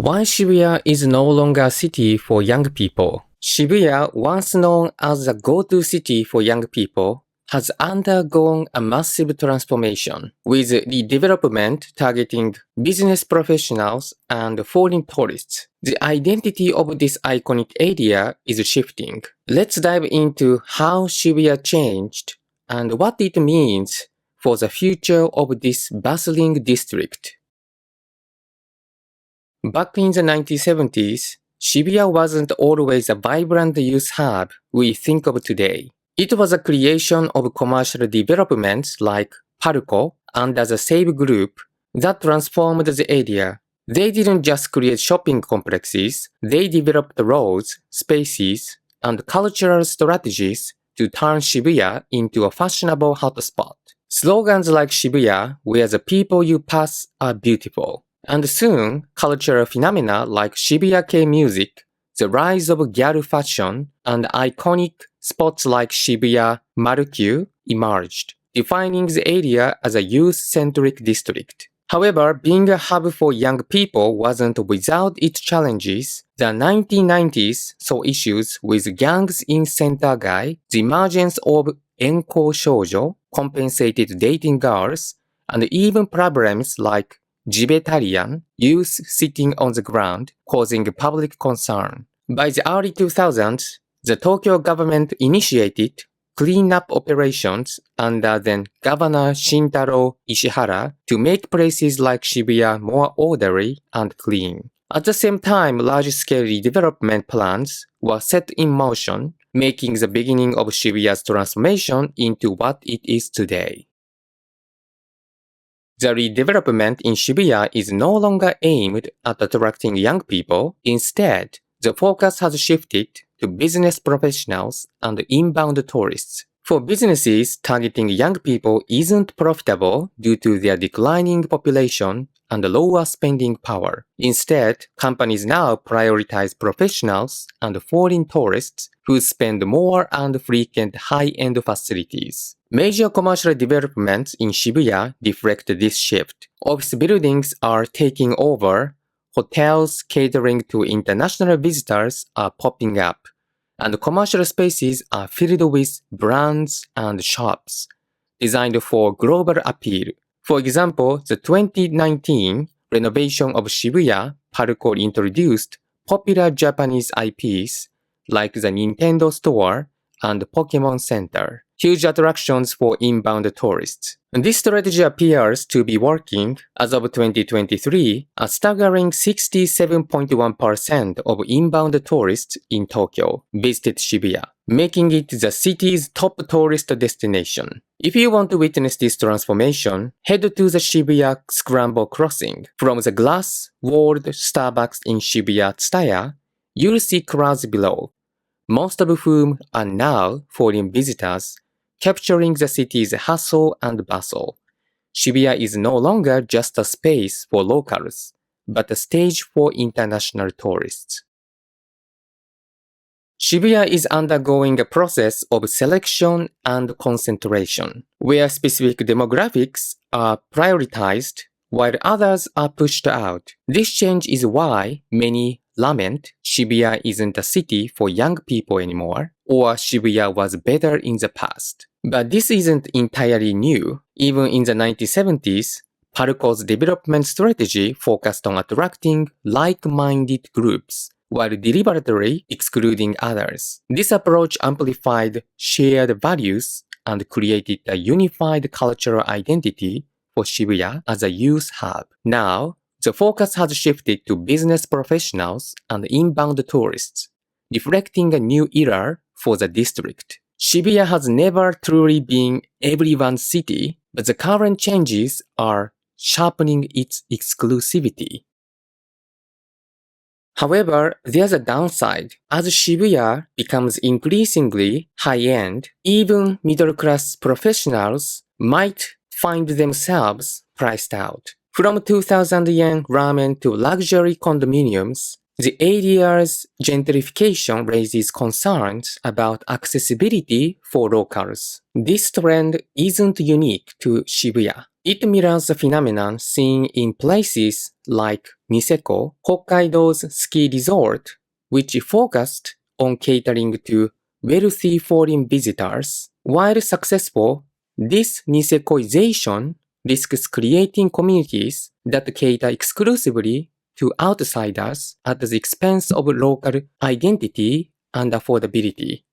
Why Shibuya is no longer a city for young people? Shibuya, once known as the go-to city for young people, has undergone a massive transformation, with redevelopment targeting business professionals and foreign tourists. The identity of this iconic area is shifting. Let's dive into how Shibuya changed and what it means for the future of this bustling district. Back in the 1970s, Shibuya wasn't always a vibrant youth hub we think of today. It was a creation of commercial developments like Palco under the Save Group that transformed the area. They didn't just create shopping complexes, they developed roads, spaces, and cultural strategies to turn Shibuya into a fashionable hotspot. Slogans like Shibuya, where the people you pass are beautiful. And soon, cultural phenomena like Shibuya-kei music, the rise of gyaru fashion, and iconic spots like Shibuya Marukyu emerged, defining the area as a youth-centric district. However, being a hub for young people wasn't without its challenges. The 1990s saw issues with gangs in Center-gai, the emergence of enko shoujo, compensated dating girls, and even problems like Jibetarian, youth sitting on the ground, causing public concern. By the early 2000s, the Tokyo government initiated cleanup operations under then Governor Shintaro Ishihara to make places like Shibuya more orderly and clean. At the same time, large-scale redevelopment plans were set in motion, making the beginning of Shibuya's transformation into what it is today. The redevelopment in Shibuya is no longer aimed at attracting young people. Instead, the focus has shifted to business professionals and inbound tourists. For businesses, targeting young people isn't profitable due to their declining population and lower spending power. Instead, companies now prioritize professionals and foreign tourists who spend more and frequent high-end facilities. Major commercial developments in Shibuya reflect this shift. Office buildings are taking over, hotels catering to international visitors are popping up, and commercial spaces are filled with brands and shops designed for global appeal. For example, the 2019 renovation of Shibuya Palco introduced popular Japanese IPs like the Nintendo Store and Pokémon Center, huge attractions for inbound tourists. This strategy appears to be working. As of 2023, a staggering 67.1% of inbound tourists in Tokyo visited Shibuya, making it the city's top tourist destination. If you want to witness this transformation, head to the Shibuya Scramble Crossing. From the glass-walled Starbucks in Shibuya Tsutaya, you'll see crowds below, most of whom are now foreign visitors, capturing the city's hustle and bustle. Shibuya is no longer just a space for locals, but a stage for international tourists. Shibuya is undergoing a process of selection and concentration, where specific demographics are prioritized while others are pushed out. This change is why many lament Shibuya isn't a city for young people anymore, or Shibuya was better in the past. But this isn't entirely new. Even in the 1970s, Palco's development strategy focused on attracting like-minded groups, while deliberately excluding others. This approach amplified shared values and created a unified cultural identity for Shibuya as a youth hub. Now, the focus has shifted to business professionals and inbound tourists, reflecting a new era for the district. Shibuya has never truly been everyone's city, but the current changes are sharpening its exclusivity. However, there's a downside. As Shibuya becomes increasingly high-end, even middle-class professionals might find themselves priced out. From 2,000 yen ramen to luxury condominiums, the area's gentrification raises concerns about accessibility for locals. This trend isn't unique to Shibuya. It mirrors a phenomenon seen in places like Niseko, Hokkaido's ski resort, which focused on catering to wealthy foreign visitors. While successful, this Nisekoization risks creating communities that cater exclusively to outsiders at the expense of local identity and affordability.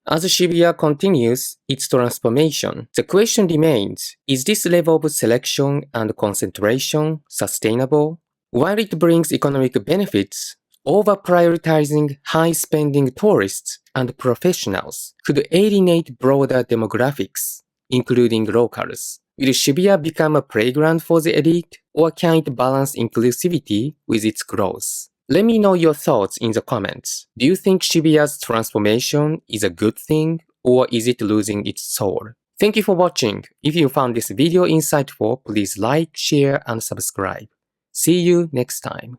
As Shibuya continues its transformation, the question remains, is this level of selection and concentration sustainable? While it brings economic benefits, over-prioritizing high-spending tourists and professionals could alienate broader demographics, including locals. Will Shibuya become a playground for the elite, or can it balance inclusivity with its growth? Let me know your thoughts in the comments. Do you think Shibuya's transformation is a good thing, or is it losing its soul? Thank you for watching. If you found this video insightful, please like, share, and subscribe. See you next time.